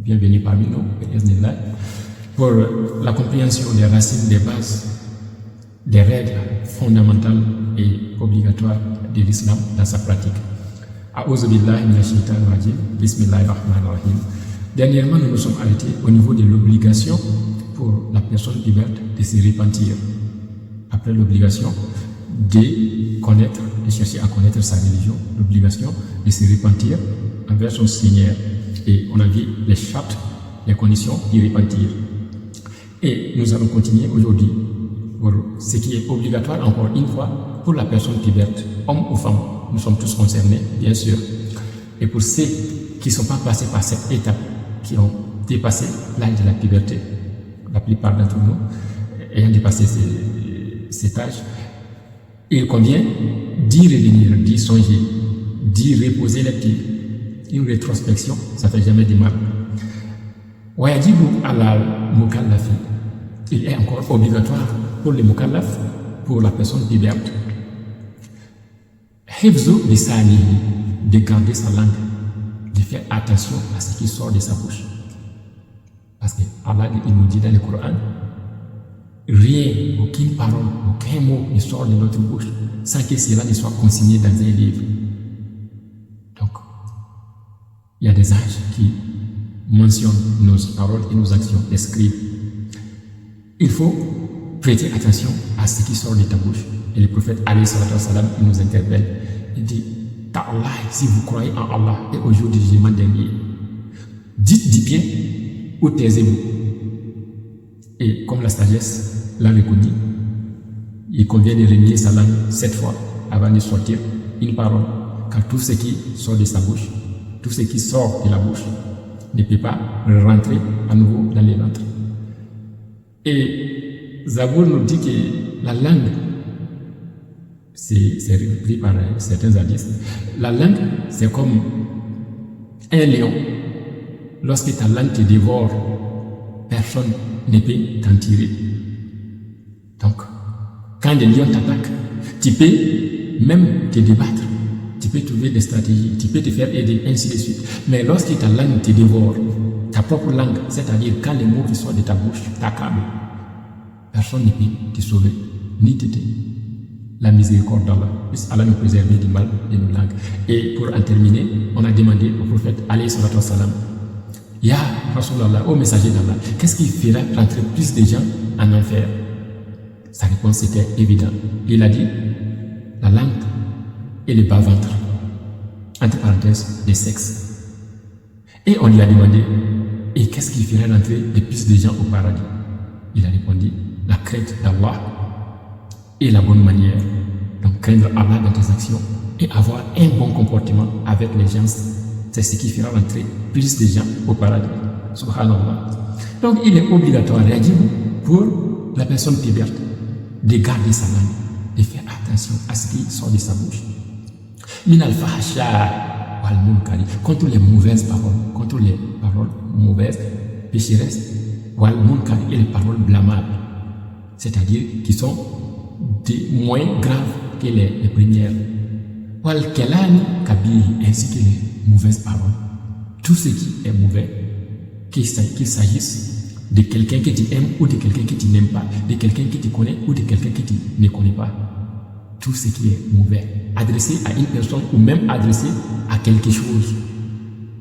bienvenue parmi nous, pour la compréhension des racines, des bases, des règles fondamentales et obligatoires de l'islam dans sa pratique. A'udhu billahi minash shaitanir rajim, bismillahir rahmanir rahim. Dernièrement, nous nous sommes arrêtés au niveau de l'obligation pour la personne liberte de se repentir. Après l'obligation de connaître, de chercher à connaître sa religion, l'obligation de se repentir envers son Seigneur. Et on a vu les chartes, les conditions d'y repentir. Et nous allons continuer aujourd'hui pour ce qui est obligatoire encore une fois pour la personne liberte, homme ou femme. Nous sommes tous concernés, bien sûr. Et pour ceux qui ne sont pas passés par cette étape, qui ont dépassé l'âge de la puberté, la plupart d'entre nous ayant dépassé cet âge, il convient d'y revenir, d'y songer, d'y reposer les pieds. Une rétrospection, ça ne fait jamais de mal. Wayajibu ala mukallafi, il est encore obligatoire pour les mukallaf, pour la personne liberte, hifzu lisanihi, de garder sa langue, de faire attention à ce qui sort de sa bouche. Parce que Allah, il nous dit dans le Coran, rien, aucune parole, aucun mot ne sort de notre bouche sans que cela ne soit consigné dans un livre. Donc, il y a des anges qui mentionnent nos paroles et nos actions, les scribes. Il faut prêter attention à ce qui sort de ta bouche. Et le prophète alayhi salatu wassalam, il nous interpelle. Il dit, ta'Allah, si vous croyez en Allah et au jour du jugement dernier, dites du bien ou taisez-vous. Et comme la sagesse l'a reconnu, il convient de renier sa langue 7 fois avant de sortir une parole. Car tout ce qui sort de sa bouche, tout ce qui sort de la bouche ne peut pas rentrer à nouveau dans les ventres. Et Zabour nous dit que la langue, c'est repris par certains hadiths, la langue c'est comme un lion. Lorsque ta langue te dévore, personne ne peut t'en tirer. Donc, quand des lions t'attaquent, tu peux même te débattre, tu peux trouver des stratégies, tu peux te faire aider, ainsi de suite. Mais lorsque ta langue te dévore, ta propre langue, c'est-à-dire quand les mots qui sortent de ta bouche t'accablent, personne ne peut te sauver, ni t'aider. La miséricorde d'Allah, puisse Allah nous préserver du mal de nos langues. Et pour en terminer, on a demandé au prophète alayhi salatu wassalam, Ya Rasulallah, ô messager d'Allah, qu'est-ce qui fera rentrer plus de gens en enfer? Sa réponse était évidente. Il a dit, la langue et le bas-ventre, entre parenthèses, des sexes. Et on lui a demandé, et qu'est-ce qui ferait rentrer le plus de gens au paradis? Il a répondu, la crainte d'Allah et la bonne manière. Donc craindre Allah dans tes actions et avoir un bon comportement avec les gens, c'est ce qui fera rentrer plus de gens au paradis. Subhanallah. Donc il est obligatoire pour la personne liberte de garder sa langue, de faire attention à ce qui sort de sa bouche. Min al-fahsha wal munkari, contre les mauvaises paroles, contre les paroles mauvaises, pécheresses, wal munkari, et les paroles blâmables, c'est-à-dire qui sont moins graves que les premières. Wal kelani kabiri, ainsi que les mauvaises paroles. Tout ce qui est mauvais, qu'il s'agisse de quelqu'un que tu aimes ou de quelqu'un que tu n'aimes pas, de quelqu'un que tu connais ou de quelqu'un que tu ne connais pas. Tout ce qui est mauvais, adressé à une personne ou même adressé à quelque chose,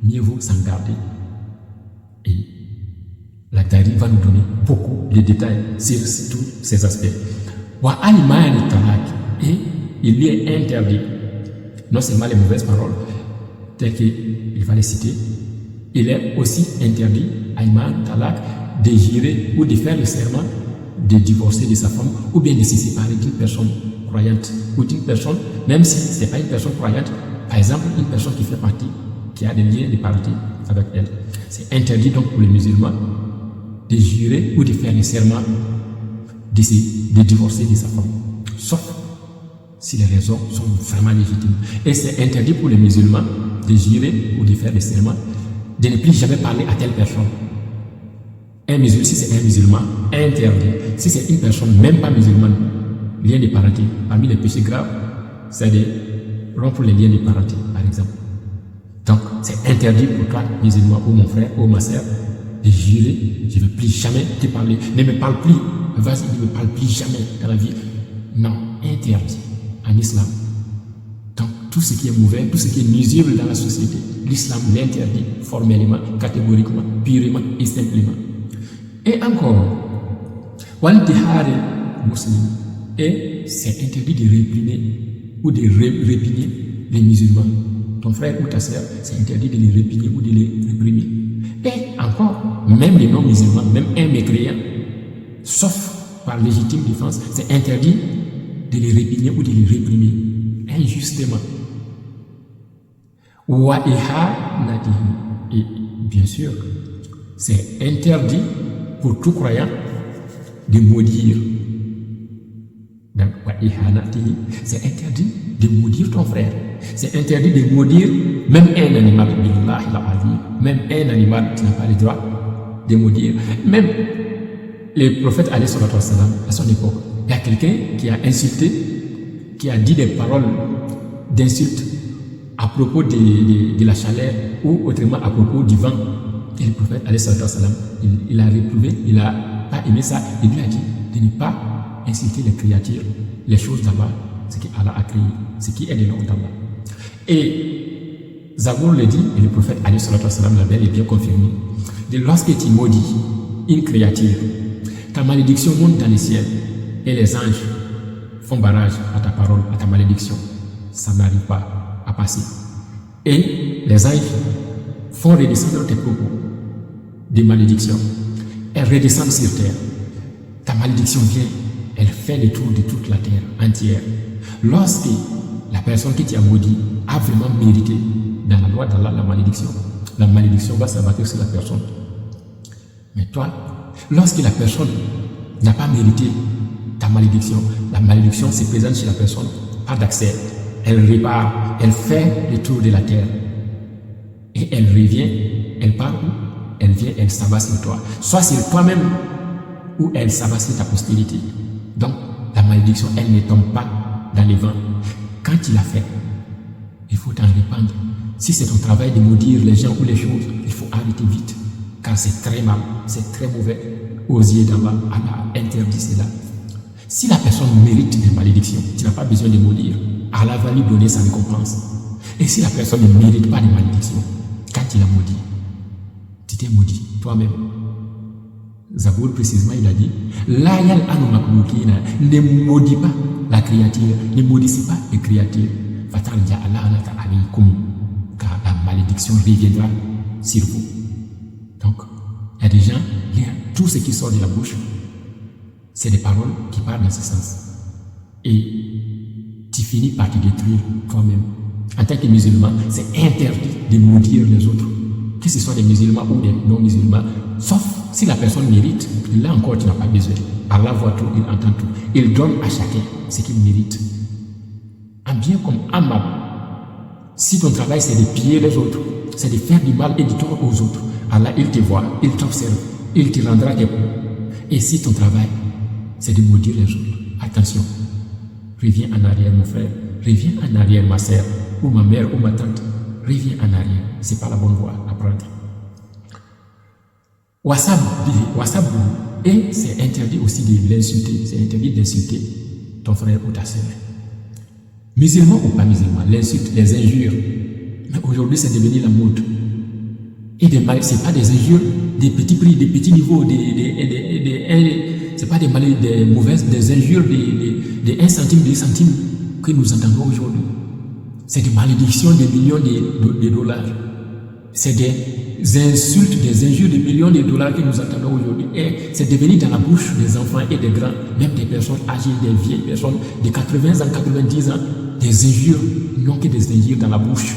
mieux vaut s'en garder. Et la Dari va nous donner beaucoup de détails sur tous ces aspects. Wa alimani talak, et il lui est interdit non seulement les mauvaises paroles, telles qu'il va les citer, il est aussi interdit aïman talak de jurer ou de faire le serment de divorcer de sa femme ou bien de se séparer d'une personne croyante ou d'une personne, même si ce n'est pas une personne croyante, par exemple une personne qui fait partie, qui a des liens de parenté avec elle. C'est interdit donc pour les musulmans de jurer ou de faire le serment de divorcer de sa femme, sauf si les raisons sont vraiment légitimes. Et c'est interdit pour les musulmans de jurer ou de faire le serment de ne plus jamais parler à telle personne. Si c'est un musulman, interdit. Si c'est une personne même pas musulmane, lien de parenté, parmi les péchés graves, c'est de rompre les liens de parenté, par exemple. Donc, c'est interdit pour toi, musulman, ou mon frère, ou ma sœur, de jurer, je ne vais plus jamais te parler. Ne me parle plus. Vas-y, ne me parle plus jamais dans la vie. Non, interdit en islam. Donc, tout ce qui est mauvais, tout ce qui est nuisible dans la société, l'islam l'interdit formellement, catégoriquement, purement et simplement. Et encore, Wal-Tihari muslim, et c'est interdit de réprimer ou de répugner les musulmans. Ton frère ou ta sœur, c'est interdit de les répugner ou de les réprimer. Et encore, même les non-musulmans, même un mécréant, sauf par légitime défense, c'est interdit de les répugner ou de les réprimer injustement. Et bien sûr, c'est interdit pour tout croyant de maudire. Donc, c'est interdit de maudire ton frère. C'est interdit de maudire même un animal. Même un animal, tu n'as pas le droit de maudire. Même le prophète à son époque, il y a quelqu'un qui a insulté, qui a dit des paroles d'insulte à propos de la chaleur ou autrement à propos du vent. Et le prophète il a réprouvé, il n'a pas aimé ça. Il lui a dit de ne pas insulter les créatures, les choses d'Allah, ce qu'Allah a créé, ce qui est le nom d'Allah. Et Zabour le dit, et le prophète l'a bel et bien confirmé, lorsque tu maudis une créature, ta malédiction monte dans les ciels et les anges font barrage à ta parole, à ta malédiction. Ça n'arrive pas à passer. Et les anges font redescendre tes propos des malédictions. Elles redescendent sur terre. Ta malédiction vient, elle fait le tour de toute la terre entière. Lorsque la personne qui t'a maudit a vraiment mérité dans la loi d'Allah la malédiction va s'abattre sur la personne. Mais toi, lorsque la personne n'a pas mérité ta malédiction, la malédiction se présente chez la personne, pas d'accès. Elle répare, elle fait le tour de la terre. Et elle revient, elle part où? Elle vient, elle s'abat sur toi. Soit sur toi-même, ou elle s'abat sur ta postérité. Donc, la malédiction, elle ne tombe pas dans les vents. Quand tu l'as fait, il faut t'en répandre. Si c'est ton travail de maudire les gens ou les choses, il faut arrêter vite. Car c'est très mal, c'est très mauvais. Aux yeux d'Allah, Allah interdit cela. Si la personne mérite des malédictions, tu n'as pas besoin de maudire. Allah va lui donner sa récompense. Et si la personne ne mérite pas de malédiction, quand il a maudit, tu t'es maudit toi-même. Zabour précisément, il a dit, ne maudit pas la créature, ne maudissez pas les créatures. Car la malédiction reviendra sur vous. Donc, il y a des gens, tout ce qui sort de la bouche, c'est des paroles qui parlent dans ce sens. Et tu finis par te détruire toi-même. En tant que musulman, c'est interdit de maudire les autres, que ce soit des musulmans ou des non-musulmans, sauf si la personne mérite. Là encore, tu n'as pas besoin. Allah voit tout, il entend tout. Il donne à chacun ce qu'il mérite. En bien comme en mal. Si ton travail, c'est de piller les autres, c'est de faire du mal et du tort aux autres, Allah, il te voit, il t'observe, il te rendra tes coups. Et si ton travail, c'est de maudire les autres, attention, reviens en arrière, mon frère, reviens en arrière, ma sœur, ou ma mère, ou ma tante, reviens en arrière, c'est pas la bonne voie à prendre. WhatsApp, et c'est interdit aussi de l'insulter, c'est interdit d'insulter ton frère ou ta sœur. Musulman ou pas musulman, l'insulte, les injures, mais aujourd'hui c'est devenu la mode. Et ce n'est pas des injures, des petits prix, des petits niveaux, c'est pas des mauvaises, des injures de 1 centime, 2 centimes que nous entendons aujourd'hui. C'est des malédictions de millions de dollars. C'est des insultes, des injures de millions de dollars que nous entendons aujourd'hui. Et c'est devenu dans la bouche des enfants et des grands, même des personnes âgées, des vieilles personnes de 80 ans, 90 ans, des injures, non que des injures dans la bouche.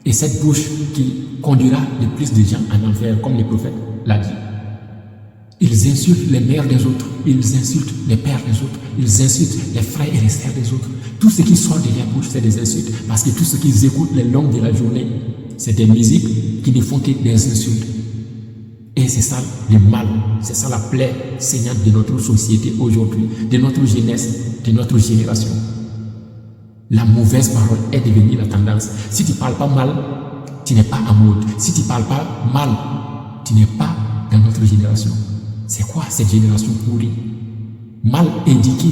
Et cette bouche qui conduira le plus de gens en enfer, comme le prophète l'a dit. Ils insultent les mères des autres, ils insultent les pères des autres, ils insultent les frères et les sœurs des autres. Tout ce qui sort de leur bouche, c'est des insultes. Parce que tout ce qu'ils écoutent les longues de la journée, c'est des musiques qui ne font que des insultes. Et c'est ça le mal, c'est ça la plaie saignante de notre société aujourd'hui, de notre jeunesse, de notre génération. La mauvaise parole est devenue la tendance. Si tu ne parles pas mal, tu n'es pas en mode. Si tu ne parles pas mal, tu n'es pas dans notre génération. C'est quoi cette génération pourrie? Mal éduqué,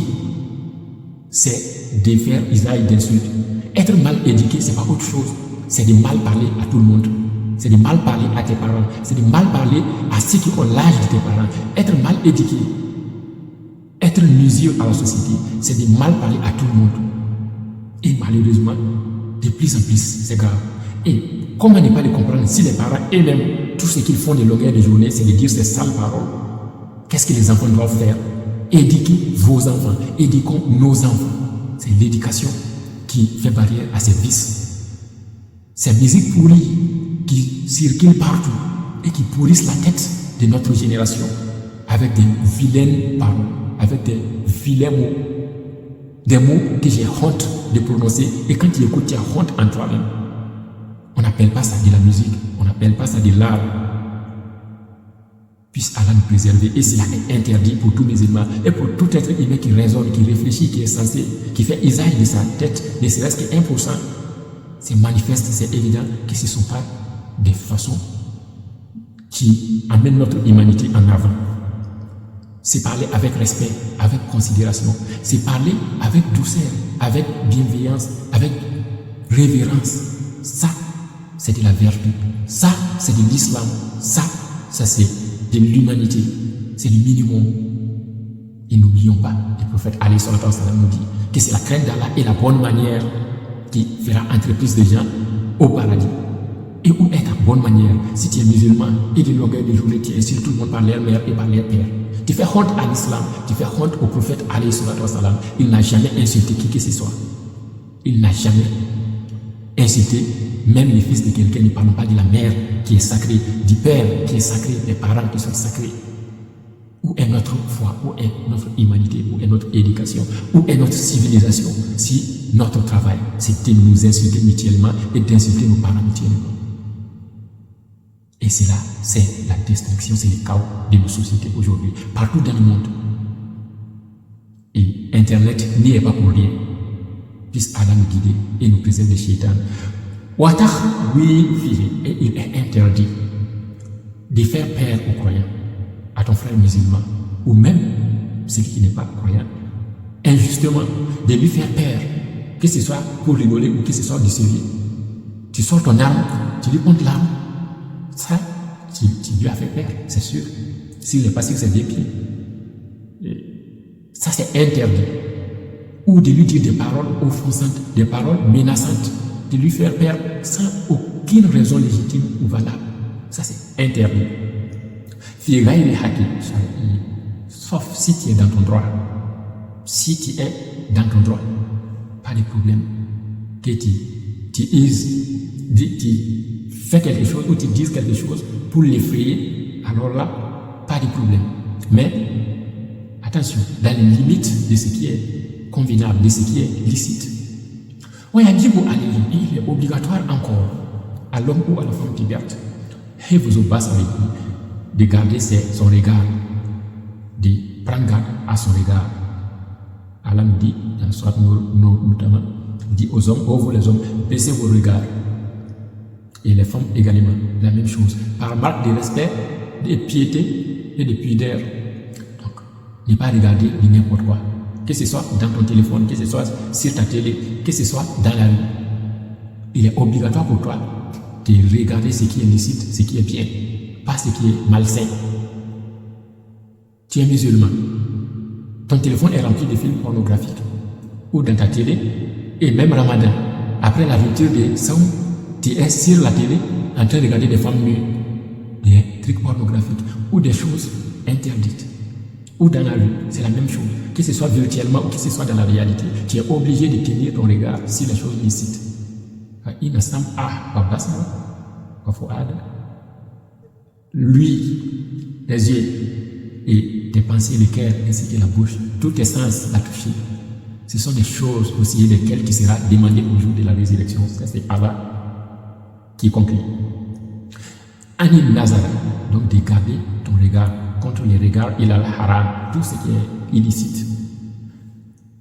c'est de faire usage d'insultes. Être mal éduqué, c'est pas autre chose. C'est de mal parler à tout le monde. C'est de mal parler à tes parents. C'est de mal parler à ceux qui ont l'âge de tes parents. Être mal éduqué, être nuisible à la société, c'est de mal parler à tout le monde. Et malheureusement, de plus en plus, c'est grave. Et comment ne pas le comprendre si les parents eux-mêmes, tout ce qu'ils font de longueur de journée, c'est de dire ces sales paroles. Qu'est-ce que les enfants doivent faire? Éduquez vos enfants, éduquons nos enfants. C'est l'éducation qui fait barrière à ces vices. Ces musiques pourries qui circulent partout et qui pourrissent la tête de notre génération avec des vilaines paroles, avec des vilains mots, des mots que j'ai honte de prononcer, et quand tu écoutes, tu as honte en toi-même. On n'appelle pas ça de la musique, on n'appelle pas ça de l'art. Puisse Allah nous préserver, et cela est interdit pour tous musulmans et pour tout être humain qui raisonne, qui réfléchit, qui est sensé, qui fait usage de sa tête, ne serait-ce que 1%. C'est manifeste, c'est évident que ce ne sont pas des façons qui amènent notre humanité en avant. C'est parler avec respect, avec considération, c'est parler avec douceur, avec bienveillance, avec révérence. Ça, c'est de la vertu. Ça, c'est de l'islam. Ça c'est de l'humanité. C'est le minimum. Et n'oublions pas, le prophète alayhi salatu wa sallam nous dit que c'est la crainte d'Allah et la bonne manière qui fera entrer plus de gens au paradis. Et où est ta bonne manière? Si tu es musulman et de longueur de journée, tu insultes tout le monde par leur mère et par leur père. Tu fais honte à l'islam, tu fais honte au prophète alayhi salatu wa sallam. Il n'a jamais insulté qui que ce soit. Il n'a jamais insulté même les fils de quelqu'un. Ne parlons pas de la mère qui est sacrée, du père qui est sacré, des parents qui sont sacrés. Où est notre foi? Où est notre humanité? Où est notre éducation? Où est notre civilisation? Si notre travail, c'est de nous insulter mutuellement et d'insulter nos parents mutuellement. Et c'est là, c'est la destruction, c'est le chaos de nos sociétés aujourd'hui, partout dans le monde. Et Internet n'y est pas pour rien. Puisse Allah nous guider et nous préserve des shaitan. Et il est interdit de faire peur aux croyants, à ton frère musulman, ou même celui qui n'est pas croyant, injustement, de lui faire peur, que ce soit pour rigoler ou que ce soit du sérieux. Tu sors ton arme, tu lui montes l'arme, ça, tu lui as fait peur, c'est sûr. S'il n'est pas sûr, c'est des pieds. Ça, c'est interdit. Ou de lui dire des paroles offensantes, des paroles menaçantes, de lui faire peur sans aucune raison légitime ou valable. Ça, c'est interdit. Sauf si tu es dans ton droit. Si tu es dans ton droit, pas de problème. Que tu fais quelque chose ou tu dises quelque chose pour l'effrayer, alors là, pas de problème. Mais, attention, dans les limites de ce qui est convenable, de ce qui est licite. Il est obligatoire encore à l'homme ou à la femme qui garde, et vous obéissez avec lui, de garder son regard, de prendre garde à son regard. Allah nous dit, dans le Sourate notamment, dit aux hommes, ô vous les hommes, baissez vos regards. Et les femmes également, la même chose, par marque de respect, de piété et de pudeur. Donc, ne pas regarder n'importe quoi, que ce soit dans ton téléphone, que ce soit sur ta télé, que ce soit dans la rue. Il est obligatoire pour toi de regarder ce qui est licite, ce qui est bien, pas ce qui est malsain. Tu es musulman, ton téléphone est rempli de films pornographiques, ou dans ta télé, et même Ramadan, après la rupture des Saum, tu es sur la télé en train de regarder des femmes nues, des trucs pornographiques, ou des choses interdites, ou dans la rue, c'est la même chose, que ce soit virtuellement ou que ce soit dans la réalité, tu es obligé de tenir ton regard sur les choses licites. Lui, les yeux et tes pensées, le cœur ainsi que la bouche, tous tes sens la toucher. Ce sont des choses aussi lesquelles qui sera demandé au jour de la résurrection. Ça, c'est Allah qui conclut. Anil Nazara, donc de garder ton regard contre les regards il al haram, tout ce qui est illicite.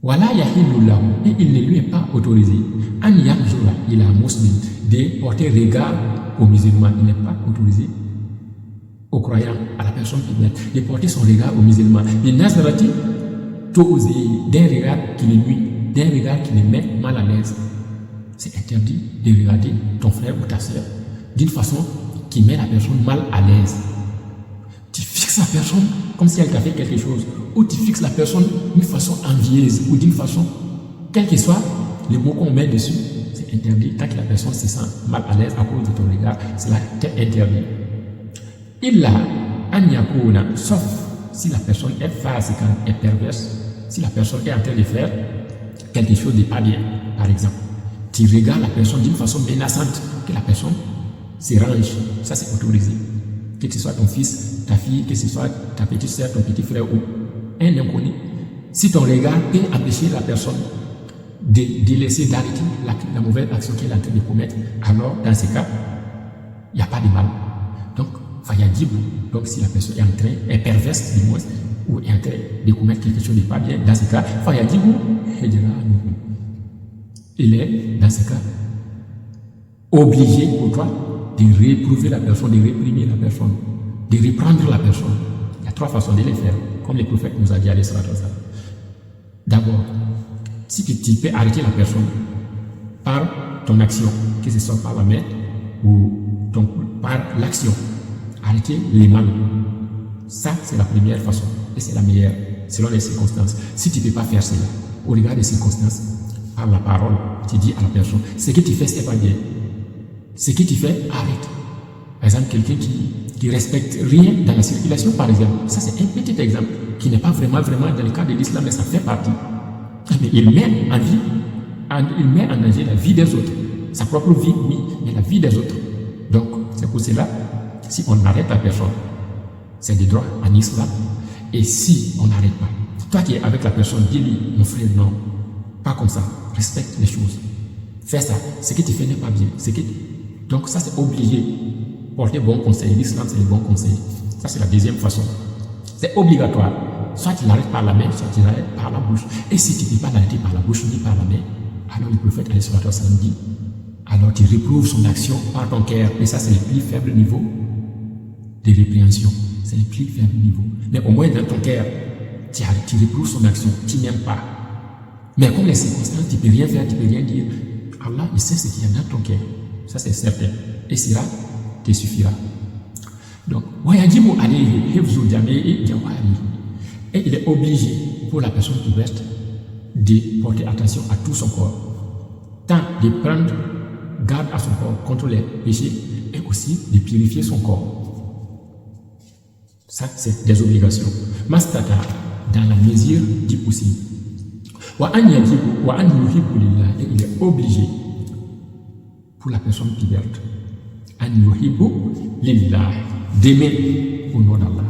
Wala yahillu lahu, et il ne lui est pas autorisé an yanzura ila muslim, de porter regard aux musulmans, il n'est pas autorisé aux croyants, à la personne pubère, de porter son regard aux musulmans. Les Nazarati, d'un regard qui le nuit, d'un regard qui le met mal à l'aise. C'est interdit de regarder ton frère ou ta soeur d'une façon qui met la personne mal à l'aise. Tu fixes la personne comme si elle t'a fait quelque chose, ou tu fixes la personne d'une façon envieuse, ou d'une façon, quel que soit le mot qu'on met dessus, c'est interdit. Tant que la personne se sent mal à l'aise à cause de ton regard, cela t'est interdit. Illa an yakuna, sauf si la personne est fasiqan, est perverse, si la personne est en train de faire quelque chose de pas bien, par exemple. Tu regardes la personne d'une façon menaçante, que la personne se range, ça c'est autorisé. Que ce soit ton fils, ta fille, que ce soit ta petite soeur, ton petit frère ou un inconnu. Si ton regard peut empêcher la personne de laisser d'arrêter la mauvaise action qu'elle est en train de commettre, alors dans ce cas, il n'y a pas de mal. Donc, Fayadibou, donc si la personne est en train, est perverse du moins, ou est en train de commettre quelque chose de pas bien, dans ce cas, Fayadibou, il est, dans ce cas, obligé pour toi de réprouver la personne, de réprimer la personne, de reprendre la personne. Il y a trois façons de le faire, comme le prophète nous a dit à l'Isra. D'abord, si tu peux arrêter la personne par ton action, que ce soit par la main ou par l'action, arrêter les mal. Ça, c'est la première façon et c'est la meilleure, selon les circonstances. Si tu ne peux pas faire cela, au regard des circonstances, par la parole, tu dis à la personne, ce que tu fais, c'est pas bien. Ce que tu fais, arrête. Par exemple, quelqu'un qui respecte rien dans la circulation, par exemple. Ça, c'est un petit exemple qui n'est pas vraiment dans le cas de l'islam, mais ça fait partie. Mais il met en danger la vie des autres. Sa propre vie, oui, mais la vie des autres. Donc, c'est pour cela, si on arrête la personne, c'est des droits en islam. Et si on n'arrête pas, toi qui es avec la personne, dis-lui, mon frère, non, pas comme ça, respecte les choses. Fais ça, ce que tu fais n'est pas bien. Donc ça, c'est obligé. Porter bon conseil, l'islam, c'est le bon conseil. Ça, c'est la deuxième façon. C'est obligatoire. Soit tu l'arrêtes par la main, soit tu l'arrêtes par la bouche. Et si tu ne peux pas l'arrêter par la bouche ni par la main, alors le prophète dit, alors tu réprouves son action par ton cœur. Et ça, c'est le plus faible niveau de répréhension. C'est le plus faible niveau. Mais au moins dans ton cœur, tu réprouves son action, tu n'aimes pas. Mais comme les circonstances, tu ne peux rien faire, tu ne peux rien dire. Allah, il sait ce qu'il y a dans ton cœur. Ça, c'est certain. Et cela te suffira. Donc, et il est obligé pour la personne ouverte de porter attention à tout son corps. Tant de prendre garde à son corps contre les péchés et aussi de purifier son corps. Ça, c'est des obligations. Mastata, dans la mesure du possible. Et il est obligé pour la personne ouverte d'aimer au nom d'Allah.